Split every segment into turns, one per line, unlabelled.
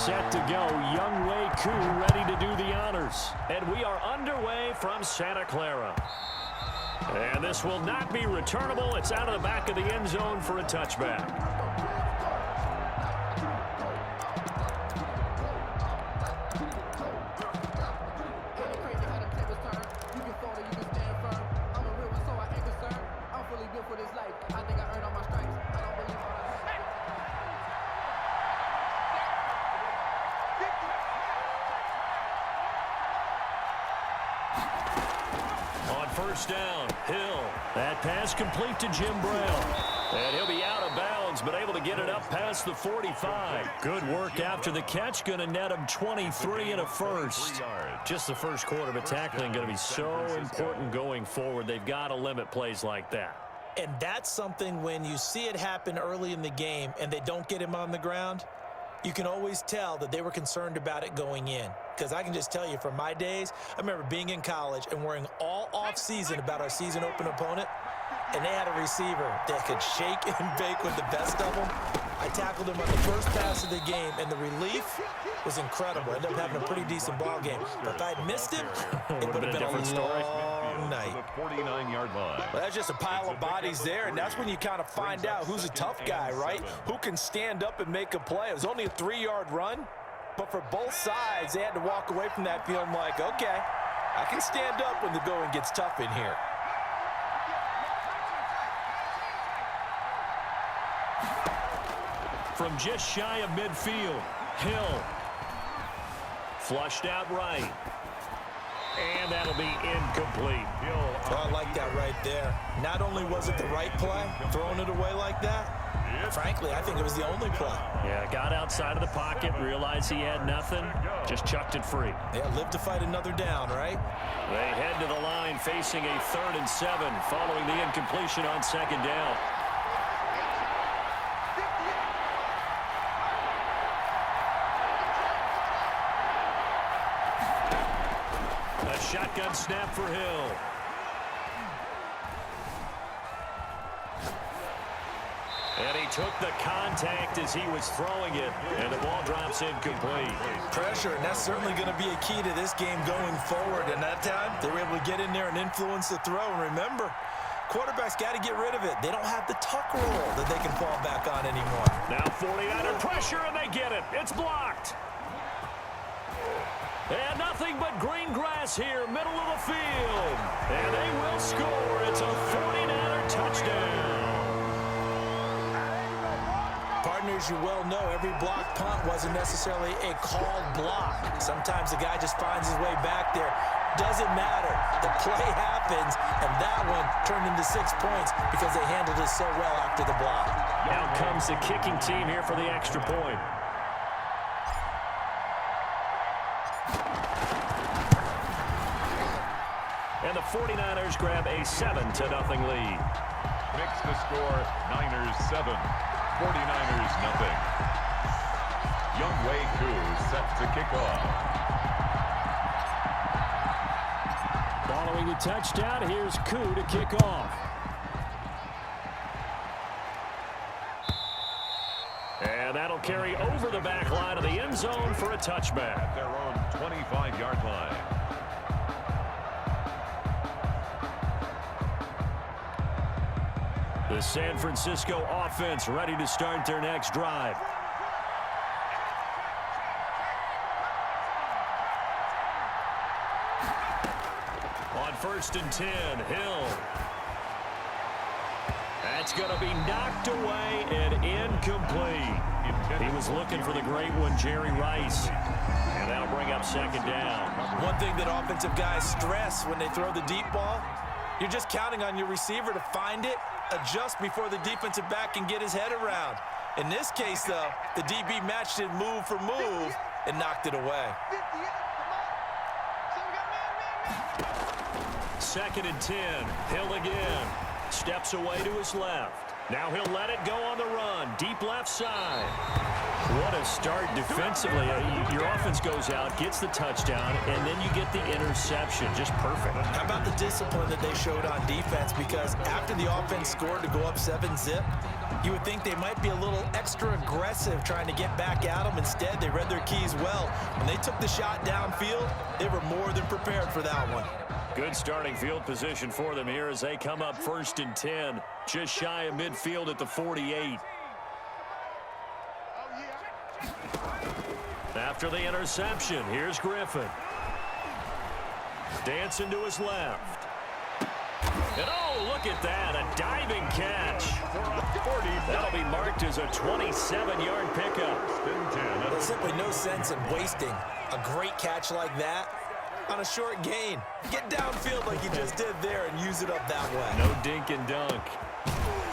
set to go. Young Wayz ready to do the honors. And we are underway from Santa Clara. And this will not be returnable. It's out of the back of the end zone for a touchback. First down, Hill. That pass complete to Jim Brown. And he'll be out of bounds, but able to get it up past the 45. Good work after the catch. Going to net him 23 and a first. Just the first quarter, but tackling going to be so important going forward. They've got to limit plays like that.
And that's something when you see it happen early in the game and they don't get him on the ground, you can always tell that they were concerned about it going in. Because I can just tell you from my days, I remember being in college and worrying all off-season about our season open opponent, and they had a receiver that could shake and bake with the best of them. I tackled him on the first pass of the game, and the relief was incredible. I ended up having a pretty decent ball game. But if I had missed him, it would have been a long night.
49-yard line.
Well, that's just a pile of bodies there, and that's when you kind of find out who's a tough guy, right? Who can stand up and make a play. It was only a 3-yard run, but for both sides, they had to walk away from that feeling like, okay, I can stand up when the going gets tough in here.
From just shy of midfield, Hill. Flushed out right. And that'll be incomplete.
Oh, I like that right there. Not only was it the right play, throwing it away like that, frankly, I think it was the only play.
Yeah, got outside of the pocket, realized he had nothing, just chucked it free.
Yeah, live to fight another down, right?
They head to the line facing a 3rd and 7 following the incompletion on 2nd down. A shotgun snap for Hill. And he took the contact as he was throwing it, and the ball drops incomplete.
Pressure, and that's certainly going to be a key to this game going forward. And that time, they were able to get in there and influence the throw. And remember, quarterbacks got to get rid of it. They don't have the tuck roll that they can fall back on anymore.
Now 49er pressure, and they get it. It's blocked. And nothing but green grass here, middle of the field. And they will score. It's a 49er touchdown.
Partners, you well know every block punt wasn't necessarily a called block. Sometimes the guy just finds his way back there. Doesn't matter. The play happens, and that one turned into 6 points because they handled it so well after the block.
Out comes the kicking team here for the extra point. And the 49ers grab a 7-0 lead.
Makes the score Niners 7, 49ers nothing. Young Wayz set to kick off.
Following the touchdown, here's Koo to kick off. And that'll carry over the back line of the end zone for a touchback.
At their own 25-yard line.
The San Francisco offense ready to start their next drive. On 1st and 10, Hill. That's going to be knocked away and incomplete. He was looking for the great one, Jerry Rice. And that'll bring up 2nd down.
One thing that offensive guys stress when they throw the deep ball, you're just counting on your receiver to find it, adjust before the defensive back can get his head around. In this case, though, the DB matched it move for move and knocked it away.
2nd and 10. Hill again. Steps away to his left. Now he'll let it go on the run. Deep left side. What a start defensively. Your offense goes out, gets the touchdown, and then you get the interception. Just perfect.
How about the discipline that they showed on defense? Because after the offense scored to go up 7-0, You would think they might be a little extra aggressive trying to get back at them. Instead, they read their keys well. When they took the shot downfield, they were more than prepared for that one.
Good starting field position for them here as they come up 1st and 10. Just shy of midfield at the 48. After the interception, here's Griffin. Dancing to his left. And oh, look at that, a diving catch. That'll be marked as a 27-yard pickup.
There's simply no sense in wasting a great catch like that on a short gain. Get downfield like you just did there and use it up that way.
No dink and dunk.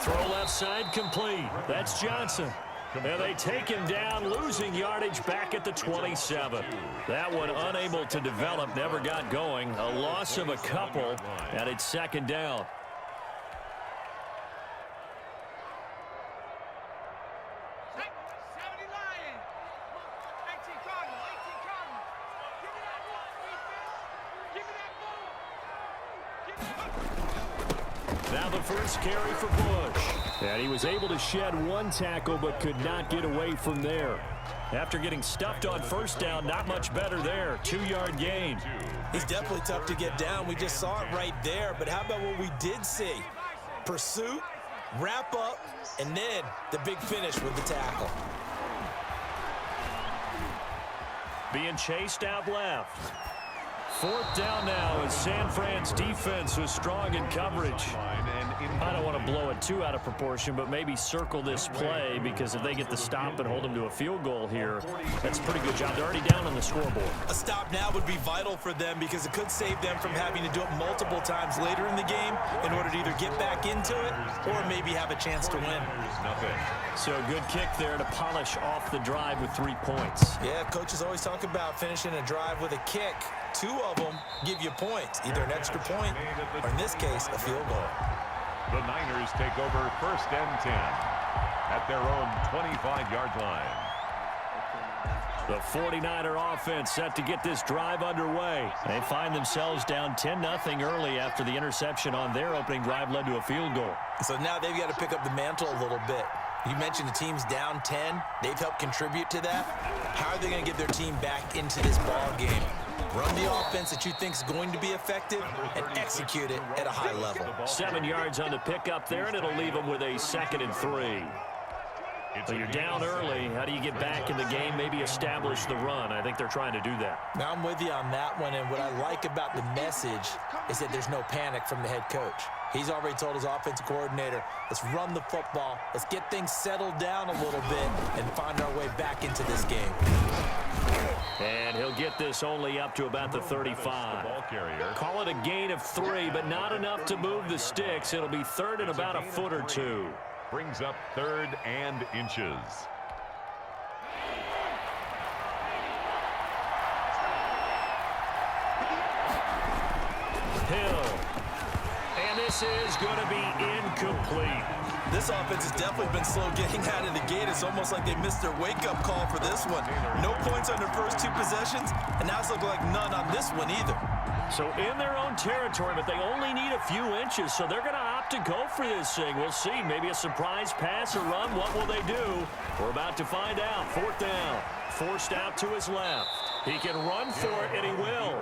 Throw left side complete. That's Johnson. And they take him down, losing yardage back at the 27. That one unable to develop, never got going. A loss of a couple, and it's 2nd down. Now the first carry for Bush. And he was able to shed one tackle but could not get away from there. After getting stuffed on 1st down, not much better there. 2-yard gain.
He's definitely tough to get down. We just saw it right there. But how about what we did see? Pursuit, wrap up, and then the big finish with the tackle.
Being chased out left. 4th down now as San Fran's defense was strong in coverage. I don't want to blow it too out of proportion, but maybe circle this play because if they get the stop and hold them to a field goal here, that's a pretty good job. They're already down on the scoreboard.
A stop now would be vital for them because it could save them from having to do it multiple times later in the game in order to either get back into it or maybe have a chance to win.
So a good kick there to polish off the drive with 3 points.
Yeah, coaches always talk about finishing a drive with a kick. 2 of them give you points, either an extra point or, in this case, a field goal.
The Niners take over 1st and 10 at their own 25-yard line.
The 49er offense set to get this drive underway. They find themselves down 10-0 early after the interception on their opening drive led to a field goal.
So now they've got to pick up the mantle a little bit. You mentioned the team's down 10. They've helped contribute to that. How are they going to get their team back into this ball game? Run the offense that you think is going to be effective and execute it at a high level.
7 yards on the pickup there, and it'll leave them with a 2nd and 3. So you're down early. How do you get back in the game? Maybe establish the run. I think they're trying to do that.
Now I'm with you on that one, and what I like about the message is that there's no panic from the head coach. He's already told his offensive coordinator, let's run the football, let's get things settled down a little bit and find our way back into this game.
And he'll get this only up to about the 35. Call it a gain of 3, but not enough to move the sticks. It'll be 3rd and about a foot or 2.
Brings up 3rd and inches.
Hill. And this is going to be incomplete.
This offense has definitely been slow getting out of the gate. It's almost like they missed their wake-up call for this one. No points on their first 2 possessions, and now it's looking like none on this one either.
So in their own territory, but they only need a few inches, so they're going to opt to go for this thing. We'll see. Maybe a surprise pass or run. What will they do? We're about to find out. 4th down. Forced out to his left. He can run for it, and he will.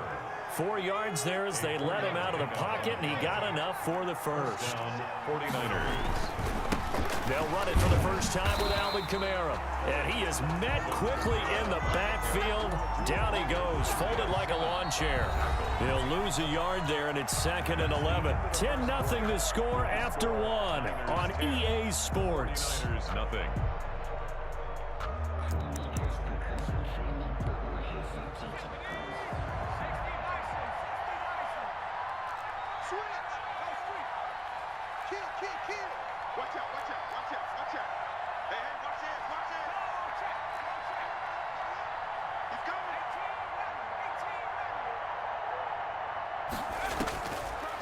4 yards there as they let him out of the pocket, and he got enough for the first.
49ers.
They'll run it for the first time with Alvin Kamara. And he is met quickly in the backfield. Down he goes, folded like a lawn chair. He'll lose a yard there, and it's 2nd and 11. 10-0 to score after 1 on EA Sports.
Nothing.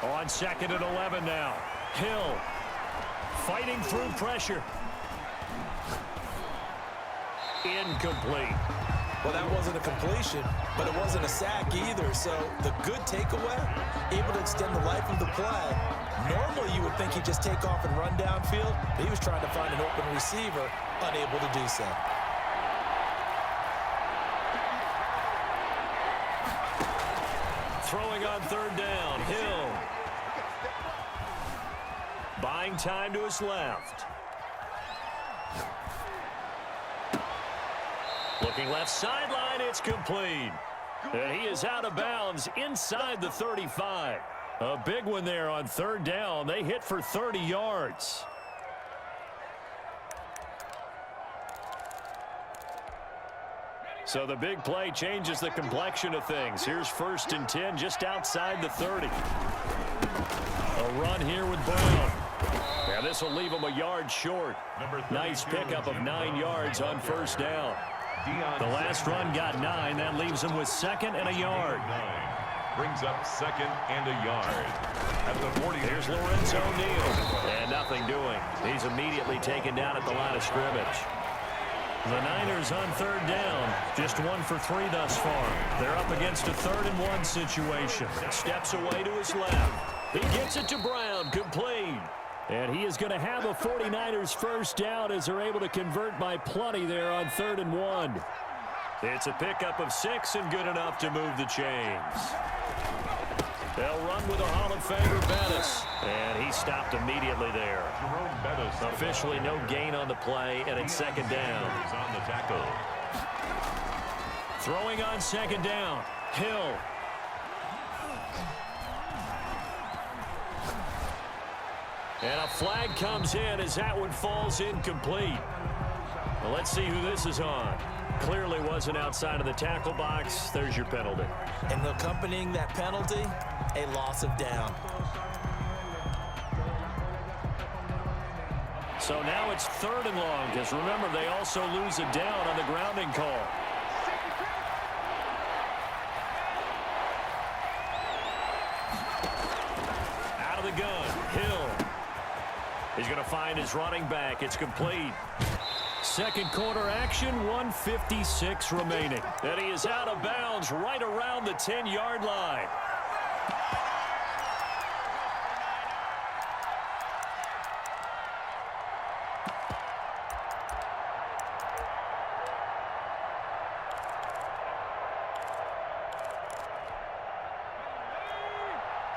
On 2nd and 11 now. Hill fighting through pressure. Incomplete.
Well, that wasn't a completion, but it wasn't a sack either. So the good takeaway, able to extend the life of the play. Normally, you would think he'd just take off and run downfield, but he was trying to find an open receiver, unable to do so.
Throwing on third down, Hill. Buying time to his left. Looking left sideline, it's complete. And he is out of bounds inside the 35. A big one there on third down. They hit for 30 yards. So the big play changes the complexion of things. Here's 1st and 10 just outside the 30. A run here with Brown. Yeah, this will leave him a yard short. Nice pickup of 9 yards on first down. The last run got 9. That leaves him with 2nd and a yard.
Brings up 2nd and a yard. At the 40.
Here's Lorenzo Neal. And nothing doing. He's immediately taken down at the line of scrimmage. The Niners on third down. Just 1 for 3 thus far. They're up against a 3rd and 1 situation. Steps away to his left. He gets it to Brown. Complete. And he is going to have a 49ers first down as they're able to convert by plenty there on 3rd and 1. It's a pickup of 6 and good enough to move the chains. They'll run with a Hall of Famer, Bettis. And he stopped immediately there. Officially no gain on the play, and it's 2nd down.
On the tackle.
Throwing on 2nd down. Hill. And a flag comes in as that one falls incomplete. Well, let's see who this is on. Clearly wasn't outside of the tackle box. There's your penalty.
And accompanying that penalty, a loss of down.
So now it's 3rd and long, because remember, they also lose a down on the grounding call. Out of the gun, Hill. He's going to find his running back. It's complete. Second quarter action, 1:56 remaining. And he is out of bounds right around the 10-yard line.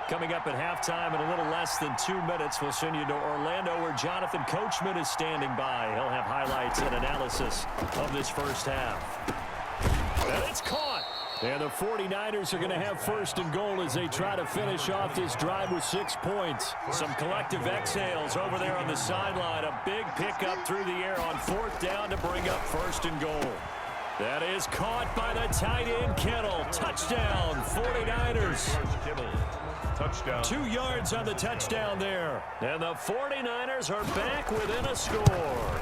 Coming up at halftime in a little less than 2 minutes, we'll send you to Orlando where Jonathan Coachman is standing by. He'll have highlights and analysis of this first half. And it's caught. And the 49ers are going to have 1st and goal as they try to finish off this drive with 6 points. Some collective exhales over there on the sideline. A big pickup through the air on 4th down to bring up 1st and goal. That is caught by the tight end, Kittle. Touchdown, 49ers.
Touchdown.
2 yards on the touchdown there. And the 49ers are back within a score.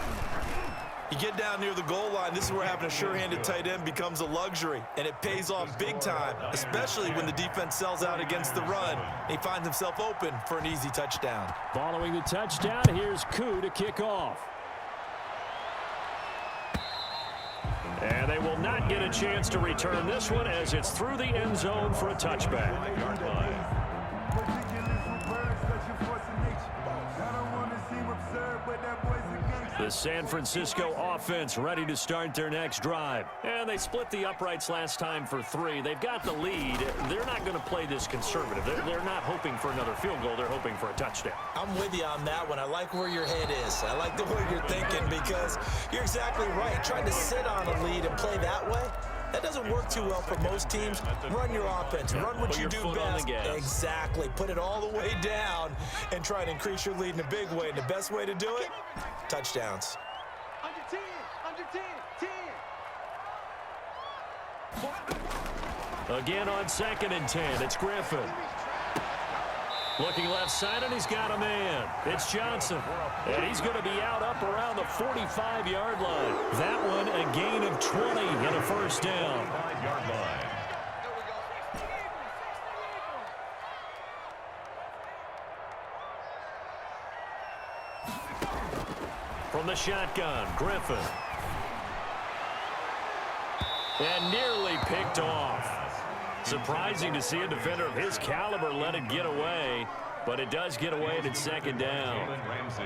You get down near the goal line, this is where having a sure-handed tight end becomes a luxury, and it pays off big time, especially when the defense sells out against the run. He finds himself open for an easy touchdown.
Following the touchdown, here's Koo to kick off. And they will not get a chance to return this one as it's through the end zone for a touchback. Yard line. The San Francisco offense ready to start their next drive. And they split the uprights last time for 3. They've got the lead. They're not going to play this conservative. They're not hoping for another field goal. They're hoping for a touchdown.
I'm with you on that one. I like where your head is. I like the way you're thinking because you're exactly right. Trying to sit on a lead and play that way, that doesn't work too well for most teams. Run your offense. Run what you do best. Exactly. Put it all the way down and try to increase your lead in a big way. And the best way to do it, touchdowns.
Under 10, under 10, 10.
Again on 2nd and 10, it's Griffin. Looking left side, and he's got a man. It's Johnson. And he's going to be out up around the 45-yard line. That one, a gain of 20 and a first down.
5-yard line.
From the shotgun, Griffin. And nearly picked off. Surprising to see a defender of his caliber let it get away, but it does get away at second down.
Ramsey.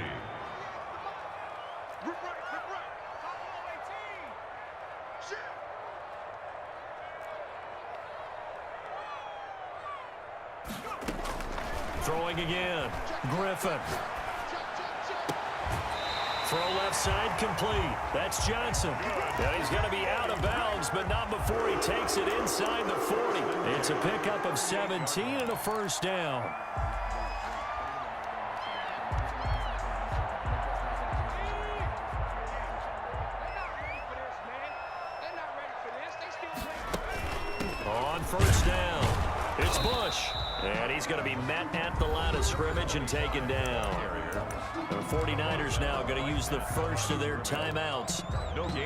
Throwing again. Griffin. Throw left side complete. That's Johnson. And he's going to be out of bounds, but not before he takes it inside the 40. It's a pickup of 17 and a first down. On first down, it's Bush. And he's going to be met at the line of scrimmage and taken down. The 49ers now going to use the first of their timeouts.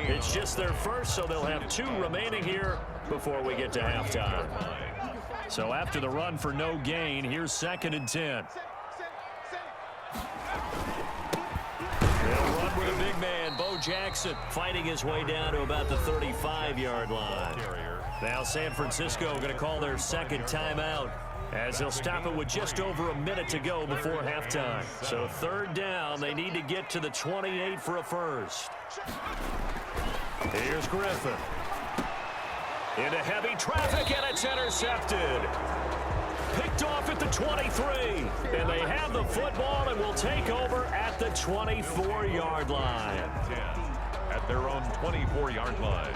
It's just their first, so they'll have 2 remaining here before we get to halftime. So after the run for no gain, here's 2nd and 10. They'll run with a big man, Bo Jackson, fighting his way down to about the 35-yard line. Now San Francisco going to call their 2nd timeout, as they'll stop it with just over a minute to go before halftime. So 3rd down, they need to get to the 28 for a first. Here's Griffin. Into heavy traffic, and it's intercepted. Picked off at the 23. And they have the football and will take over at the 24-yard line.
At their own 24-yard line.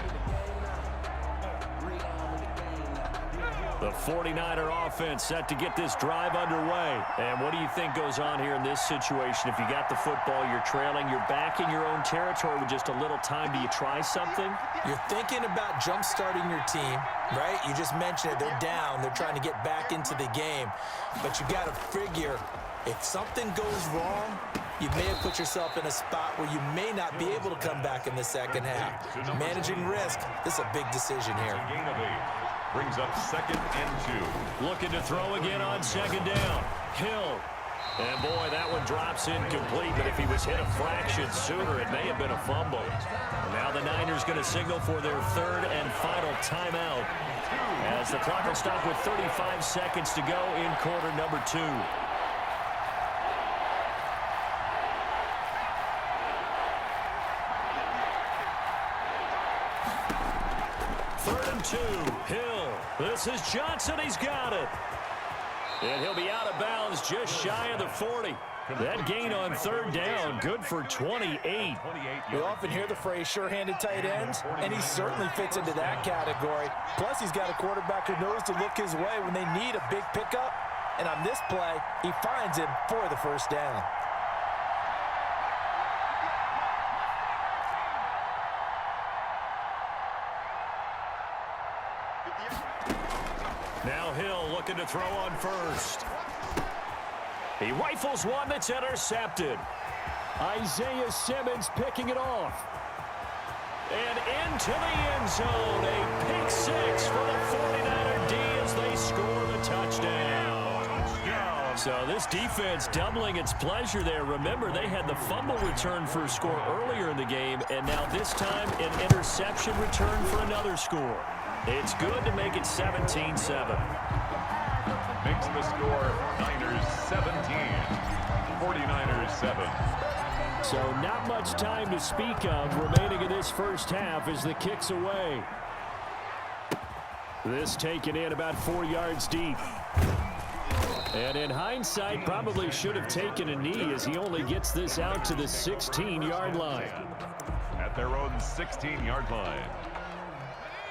The 49er offense set to get this drive underway. And what do you think goes on here in this situation? If you got the football, you're trailing, you're back in your own territory with just a little time. Do you try something?
You're thinking about jump-starting your team, right? You just mentioned it. They're down. They're trying to get back into the game. But you got to figure, if something goes wrong, you may have put yourself in a spot where you may not be able to come back in the second half. Managing risk, this is a big decision here.
Brings up 2nd and 2.
Looking to throw again on 2nd down. Hill. And boy, that one drops incomplete, but if he was hit a fraction sooner, it may have been a fumble. And now the Niners going to signal for their 3rd and final timeout, as the clock will stop with 35 seconds to go in quarter number 2. Hill. This is Johnson. He's got it. And he'll be out of bounds just shy of the 40. That gain on 3rd down, good for 28.
We often hear the phrase sure-handed tight ends, and he certainly fits into that category. Plus, he's got a quarterback who knows to look his way when they need a big pickup. And on this play, he finds him for the first down.
Now Hill looking to throw on first. He rifles one that's intercepted. Isaiah Simmons picking it off. And into the end zone. A pick 6 for the 49er D as they score the touchdown. So this defense doubling its pleasure there. Remember, they had the fumble return for a score earlier in the game, and now this time an interception return for another score. It's good to make it 17-7.
Makes the score Niners 17, 49ers 7.
So not much time to speak of remaining in this first half as the kick's away. This taken in about 4 yards deep. And in hindsight, probably should have taken a knee as he only gets this out to the 16-yard line.
At their own 16-yard line.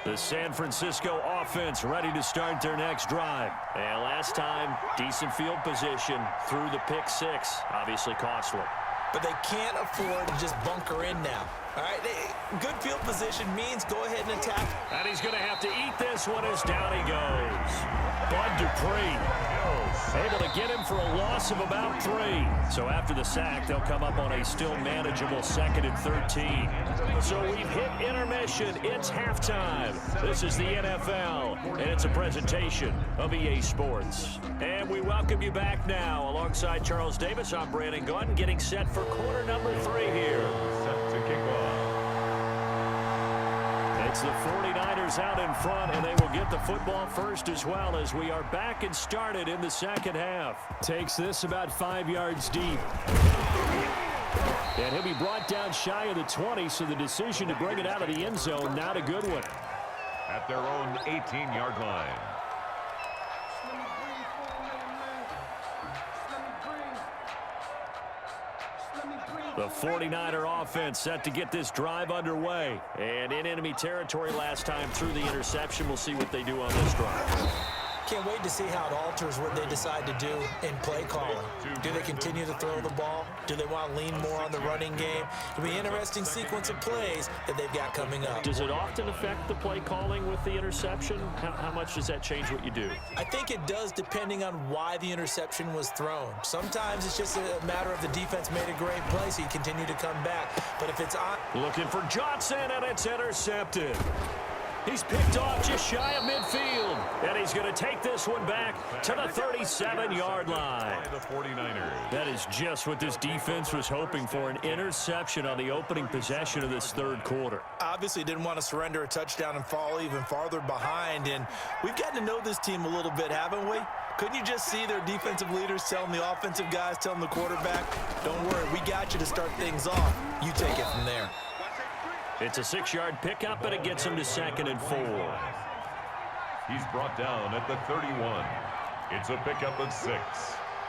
The San Francisco offense ready to start their next drive. And last time, decent field position through the pick 6. Obviously costly.
But they can't afford to just bunker in now. All right, good field position means go ahead and attack.
And he's going to have to eat this one as down he goes. Bud Dupree able to get him for a loss of about 3. So after the sack, they'll come up on a still manageable 2nd and 13. So we've hit intermission. It's halftime. This is the NFL, and it's a presentation of EA Sports. And we welcome you back now. Alongside Charles Davis, I'm Brandon Gunn, getting set for quarter number 3 here.
Set to kick off.
It's the 49ers 49ers out in front, and they will get the football first as well as we are back and started in the second half. Takes this about 5 yards deep. And he'll be brought down shy of the 20, so the decision to bring it out of the end zone, not a good one.
At their own 18-yard line.
The 49er offense set to get this drive underway. And in enemy territory last time through the interception. We'll see what they do on this drive.
Can't wait to see how it alters what they decide to do in play calling. Do they continue to throw the ball? Do they want to lean more on the running game? It'll be an interesting sequence of plays that they've got coming up.
Does it often affect the play calling with the interception? How much does that change what you do?
I think it does, depending on why the interception was thrown. Sometimes it's just a matter of the defense made a great play, so you continue to come back. But if it's on...
Looking for Johnson, and it's intercepted. He's picked off just shy of midfield. And he's going to take this one back to the 37-yard line.
By the 49ers.
That is just what this defense was hoping for, an interception on the opening possession of this third quarter.
Obviously didn't want to surrender a touchdown and fall even farther behind. And we've gotten to know this team a little bit, haven't we? Couldn't you just see their defensive leaders telling the offensive guys, telling the quarterback, don't worry, we got you to start things off. You take it from there.
It's a 6-yard pickup, and it gets him to 2nd and 4.
He's brought down at the 31. It's a pickup of 6.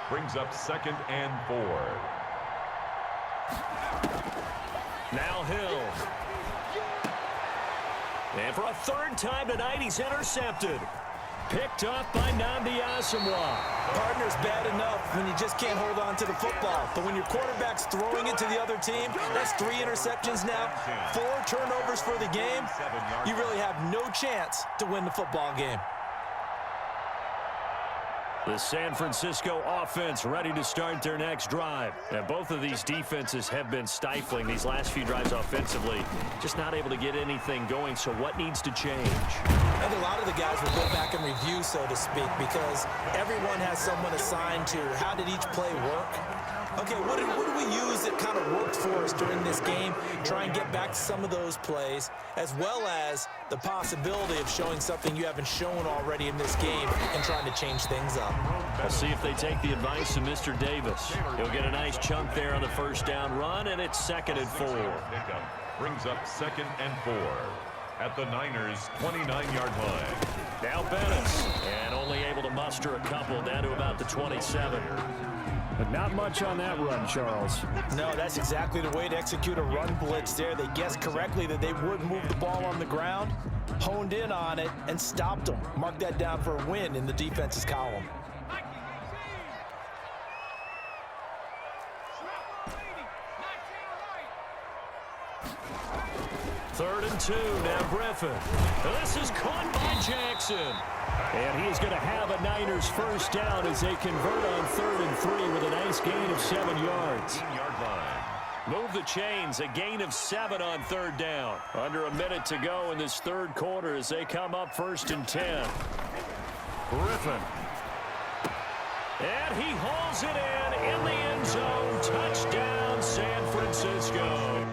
Brings up 2nd and 4.
Now Hill. And for a third time tonight, he's intercepted. Picked off by Nnamdi Asomugha.
Partner's bad enough when you just can't hold on to the football. But when your quarterback's throwing it to the other team, that's 3 interceptions now, 4 turnovers for the game. You really have no chance to win the football game.
The San Francisco offense ready to start their next drive. And both of these defenses have been stifling these last few drives offensively. Just not able to get anything going, so what needs to change?
I think a lot of the guys will go back and review, so to speak, because everyone has someone assigned to how did each play work. Okay, what did we use that kind of worked for us during this game? Try and get back to some of those plays, as well as the possibility of showing something you haven't shown already in this game and trying to change things up.
We'll see if they take the advice of Mr. Davis. He'll get a nice chunk there on the first down run, and it's 2nd and 4.
Brings up 2nd and 4 at the Niners' 29-yard line.
Now Bennis, and only able to muster a couple down to about the 27. But not much on that run, Charles.
No, that's exactly the way to execute a run blitz there. They guessed correctly that they would move the ball on the ground, honed in on it, and stopped them. Mark that down for a win in the defense's column.
Third and 2, now Griffin. This is caught by Jackson. And he is going to have a Niners first down as they convert on 3rd and 3 with a nice gain of 7 yards.
18-yard line.
Move the chains, a gain of 7 on 3rd down. Under a minute to go in this third quarter as they come up 1st and 10. Griffin. And he hauls it in the end zone. Touchdown, San Francisco.